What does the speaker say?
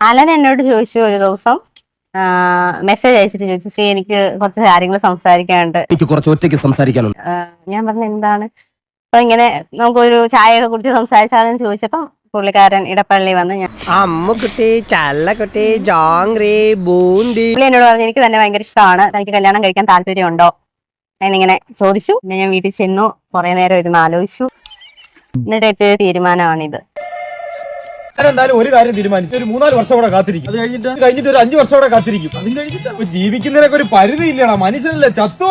Allen എന്നോട് ചോദിച്ചു ഒരു ദിവസം, മെസ്സേജ് അയച്ചിട്ട് ചോദിച്ചു, ശ്രീ എനിക്ക് കുറച്ച് കാര്യങ്ങൾ സംസാരിക്കാനുണ്ട്. എനിക്ക് കുറച്ച് ഒറ്റയ്ക്ക് സംസാരിക്കാനുണ്ട്. ഞാൻ പറഞ്ഞു എന്താണ്? അപ്പൊ ഇങ്ങനെ നമുക്കൊരു ചായയൊക്കെ കുടിച്ച് സംസാരിച്ചാണെന്ന് ചോദിച്ചപ്പോ പുള്ളിക്കാരൻ ഇടപ്പള്ളി വന്ന് അമ്മുക്കുട്ടി ചള്ളക്കുട്ടി ജോങ്ക്രി ബൂന്തി പുള്ളി എന്നോട് പറഞ്ഞു എനിക്ക് തന്നെ ഭയങ്കര ഇഷ്ടമാണ്, തനിക്ക് കല്യാണം കഴിക്കാൻ താല്പര്യമുണ്ടോ എന്നിങ്ങനെ ചോദിച്ചു. പിന്നെ ഞാൻ വീട്ടിൽ ചെന്നു, കുറെ നേരം ഇരുന്ന് ആലോചിച്ചു, എന്നിട്ട് എത്തിയ തീരുമാനമാണിത്. എന്തായാലും ഒരു കാര്യം തീരുമാനിച്ചു, ഒരു 3-4 വർഷം കൂടെ കാത്തിരിക്കും. അത് കഴിഞ്ഞിട്ട് ഒരു 5 വർഷം കൂടെ കാത്തിരിക്കും. അതിന് കഴിഞ്ഞിട്ട് ജീവിക്കുന്നതിനൊക്കെ ഒരു പരിധി ഇല്ലടാ, മനുഷ്യനല്ലേ ചത്തോ.